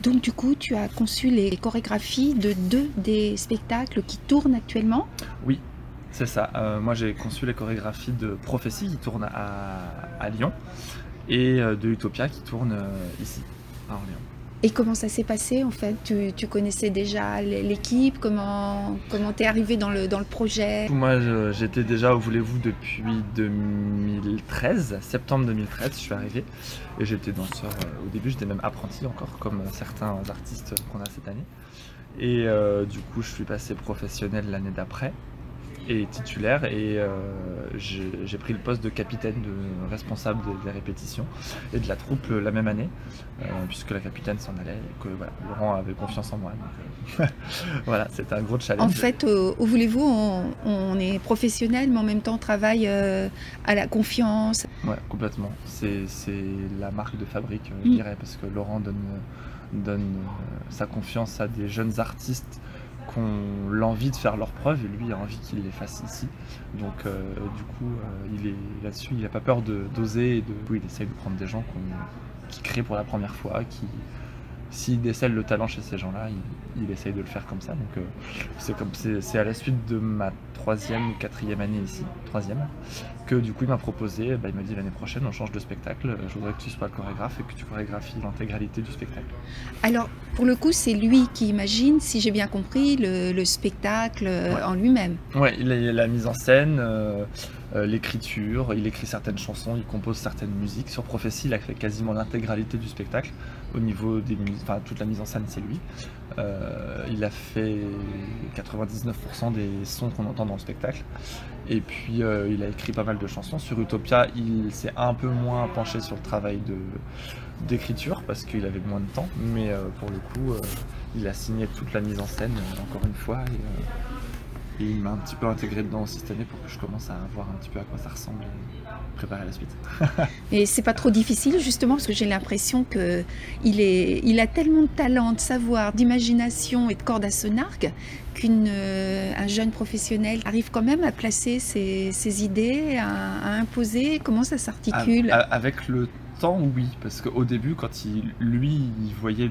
Donc du coup, tu as conçu les chorégraphies de 2 des spectacles qui tournent actuellement? Oui, c'est ça. Moi j'ai conçu les chorégraphies de Prophétie qui tourne à Lyon et de Utopia qui tourne ici, à Orléans. Et comment ça s'est passé en fait? Tu connaissais déjà l'équipe? Comment t'es arrivé dans le projet? Moi j'étais déjà au Voulez-vous depuis 2013, septembre 2013 je suis arrivé et j'étais danseur au début, j'étais même apprenti encore comme certains artistes qu'on a cette année. Et du coup je suis passé professionnel l'année d'après et titulaire et j'ai pris le poste de capitaine, de responsable des répétitions et de la troupe la même année puisque la capitaine s'en allait et que voilà, Laurent avait confiance en moi. Donc, voilà, c'était un gros challenge. En fait, au Voulez-vous, on est professionnel, mais en même temps on travaille à la confiance. Ouais, complètement. C'est la marque de fabrique, je dirais, parce que Laurent donne sa confiance à des jeunes artistes qui ont l'envie de faire leurs preuves et lui a envie qu'ils les fassent ici. Donc du coup, il est là-dessus, il n'a pas peur d'oser et il essaye de prendre des gens qui créent pour la première fois, s'il décèle le talent chez ces gens-là, il essaye de le faire comme ça. Donc c'est à la suite de ma 3e ou 4e année ici, 3e, que du coup il m'a proposé, il m'a dit l'année prochaine on change de spectacle, je voudrais que tu sois chorégraphe et que tu chorégraphies l'intégralité du spectacle. Alors pour le coup c'est lui qui imagine, si j'ai bien compris, le spectacle en lui-même. Ouais, il a la mise en scène, l'écriture, il écrit certaines chansons, il compose certaines musiques. Sur Prophétie, il a fait quasiment l'intégralité du spectacle. Au niveau des enfin toute la mise en scène, c'est lui. Il a fait 99% des sons qu'on entend dans le spectacle. Et puis il a écrit pas mal de chansons. Sur Utopia, il s'est un peu moins penché sur le travail d'écriture parce qu'il avait moins de temps. Mais pour le coup, il a signé toute la mise en scène, encore une fois. Et il m'a un petit peu intégré dedans aussi cette année pour que je commence à voir un petit peu à quoi ça ressemble et préparer la suite. Et c'est pas trop difficile justement parce que j'ai l'impression qu'il a tellement de talent, de savoir, d'imagination et de corde à son arc qu'un jeune professionnel arrive quand même à placer ses idées, à imposer. Comment ça s'articule? Avec le temps, oui, parce qu'au début, quand il voyait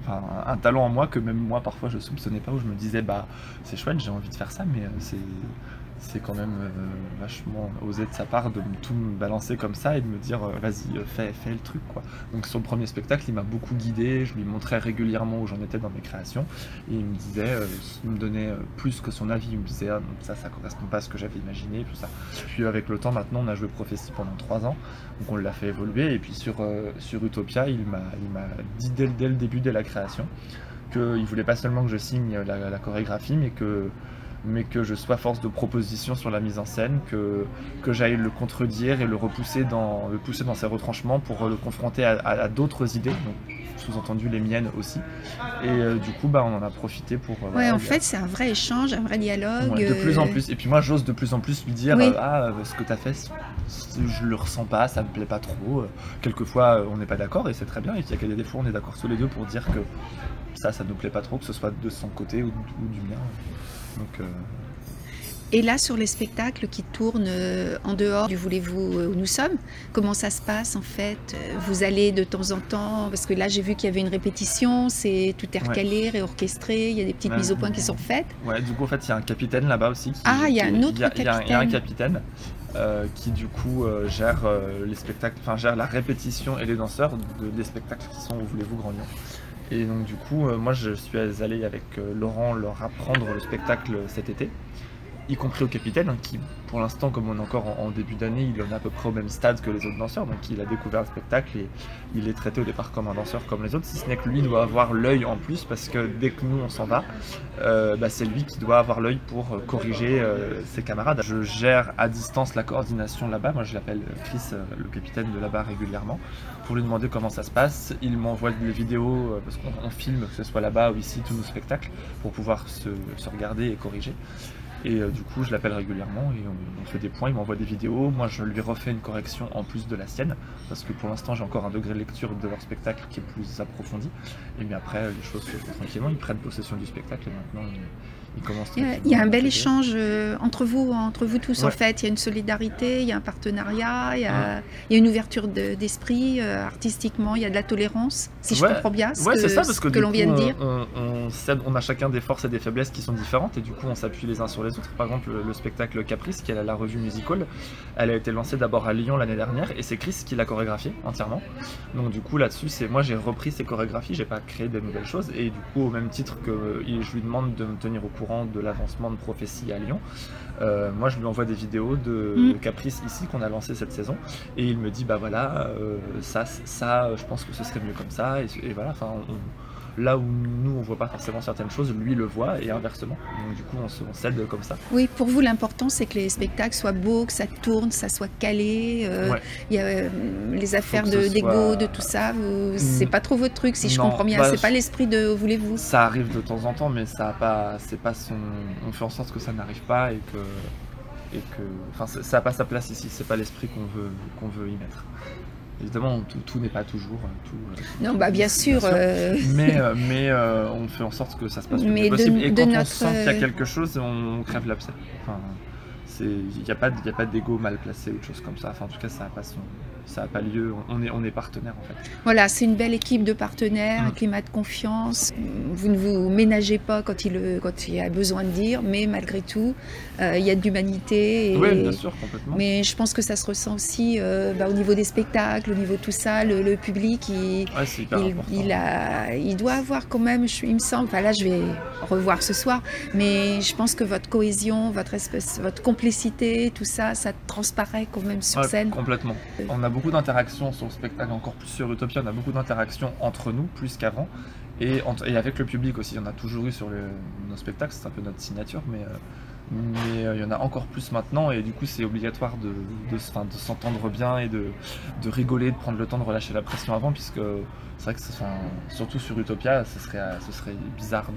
un talent en moi que même moi parfois je soupçonnais pas, où je me disais c'est chouette, j'ai envie de faire ça, mais c'est quand même vachement osé de sa part de tout me balancer comme ça et de me dire vas-y, fais le truc quoi. Donc sur le premier spectacle, il m'a beaucoup guidé, je lui montrais régulièrement où j'en étais dans mes créations et il me disait, il me donnait plus que son avis, il me disait ça correspond pas à ce que j'avais imaginé, tout ça. Puis avec le temps, maintenant on a joué Prophétie pendant 3 ans, donc on l'a fait évoluer et puis sur Utopia, il m'a dit dès le début, dès la création, qu'il voulait pas seulement que je signe la chorégraphie, mais que je sois force de proposition sur la mise en scène, que j'aille le contredire et le pousser dans ses retranchements pour le confronter à d'autres idées, donc sous-entendu les miennes aussi. Et du coup, on en a profité pour... ouais, en fait, c'est un vrai échange, un vrai dialogue. Ouais, de plus en plus. Et puis moi, j'ose de plus en plus lui dire, oui. Ce que tu as fait, je le ressens pas, ça me plaît pas trop. Quelquefois, on n'est pas d'accord et c'est très bien. Et puis il y a des fois, on est d'accord tous les deux pour dire que ça nous plaît pas trop, que ce soit de son côté ou du mien. Donc, Et là, sur les spectacles qui tournent en dehors du Voulez-vous où nous sommes, comment ça se passe en fait? Vous allez de temps en temps, parce que là j'ai vu qu'il y avait une répétition, tout est recalé, réorchestré, il y a des petites mises au point qui sont faites. Ouais, du coup en fait il y a un capitaine là-bas aussi. Il y a un autre capitaine. Il y a un capitaine qui du coup gère les spectacles, gère la répétition et les danseurs des spectacles qui sont au Voulez-vous Grand Lyon. Et donc du coup, moi je suis allé avec Laurent leur apprendre le spectacle cet été, y compris au capitaine, qui pour l'instant, comme on est encore en début d'année, il en est à peu près au même stade que les autres danseurs, donc il a découvert le spectacle et il est traité au départ comme un danseur comme les autres, si ce n'est que lui doit avoir l'œil en plus, parce que dès que nous on s'en va, c'est lui qui doit avoir l'œil pour corriger ses camarades. Je gère à distance la coordination là-bas, moi je l'appelle Chris, le capitaine de là-bas régulièrement, pour lui demander comment ça se passe. Il m'envoie les vidéos, parce qu'on filme, que ce soit là-bas ou ici, tous nos spectacles, pour pouvoir se regarder et corriger. Et du coup, je l'appelle régulièrement et on fait des points, il m'envoie des vidéos, moi je lui refais une correction en plus de la sienne, parce que pour l'instant j'ai encore un degré de lecture de leur spectacle qui est plus approfondi. Et bien après, les choses se font tranquillement, ils prennent possession du spectacle et maintenant ils commencent Il y a un bel à échange entre vous tous, Ouais. en fait. Il y a une solidarité, il y a un partenariat, il y a une ouverture d'esprit. Artistiquement, il y a de la tolérance, si je Ouais, comprends bien ouais, c'est ça, parce que ce que du l'on coup, vient de dire. on a chacun des forces et des faiblesses qui sont différentes, et du coup, on s'appuie les uns sur les autres. Par exemple, le spectacle Caprice, qui est la revue Musical, elle a été lancée d'abord à Lyon l'année dernière, et c'est Chris qui l'a chorégraphiée entièrement. Donc du coup, là-dessus, moi j'ai repris ses chorégraphies, j'ai pas créé des nouvelles choses, et du coup, au même titre que je lui demande de me tenir au courant de l'avancement de Prophétie à Lyon, moi je lui envoie des vidéos de Caprice ici qu'on a lancé cette saison, et il me dit bah voilà, ça je pense que ce serait mieux comme ça, et voilà, enfin là où nous on voit pas forcément certaines choses, lui le voit, et inversement. Donc du coup on s'aide comme ça. Oui, pour vous, l'important, c'est que les spectacles soient beaux, que ça tourne, ça soit calé. Ouais. Il y a les affaires que ce d'ego, soit- de tout ça. C'est pas trop votre truc, si je Non, comprends bien. bah, C'est pas l'esprit de voulez-vous. Ça arrive de temps en temps, mais ça a pas, c'est pas son. On fait en sorte que ça n'arrive pas, enfin, ça n'a pas sa place ici. C'est pas l'esprit qu'on veut y mettre. Évidemment, tout n'est pas toujours Non, bah bien sûr. Mais on fait en sorte que ça se passe le Mais mieux possible. Et quand on notre... sent qu'il y a quelque chose, on crève l'abcès. Enfin, il n'y a pas d'ego mal placé ou de choses comme ça. Enfin, en tout cas, ça n'a pas lieu. On est partenaires en fait. Voilà, c'est une belle équipe de partenaires, un climat de confiance. Vous ne vous ménagez pas quand il y a besoin de dire, mais malgré tout, il y a de l'humanité. Oui, bien sûr, complètement. Mais je pense que ça se ressent aussi au niveau des spectacles, au niveau de tout ça, le public, C'est hyper important. il doit avoir quand même, il me semble, enfin là je vais revoir ce soir, mais je pense que votre cohésion, votre complicité, tout ça, ça transparaît quand même sur scène. Complètement. On a beaucoup d'interactions sur le spectacle, encore plus sur Utopia, on a beaucoup d'interactions entre nous, plus qu'avant, et avec le public aussi. On a toujours eu sur nos spectacles, c'est un peu notre signature, mais il y en a encore plus maintenant, et du coup c'est obligatoire de s'entendre bien et de rigoler, de prendre le temps de relâcher la pression avant, puisque c'est vrai que surtout sur Utopia, ce serait bizarre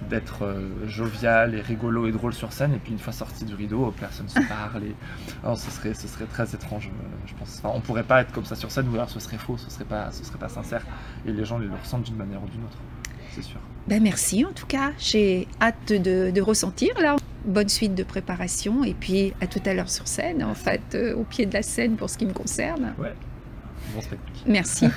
d'être jovial et rigolo et drôle sur scène, et puis une fois sorti du rideau, personne se parle, alors ce serait très étrange, je pense. Enfin, on pourrait pas être comme ça sur scène, ou alors ce serait faux, ce serait pas sincère, et les gens le ressentent d'une manière ou d'une autre, c'est sûr. Ben merci en tout cas, j'ai hâte de ressentir là. Bonne suite de préparation, et puis à tout à l'heure sur scène, en fait, au pied de la scène pour ce qui me concerne. Ouais, bon spectacle. Merci.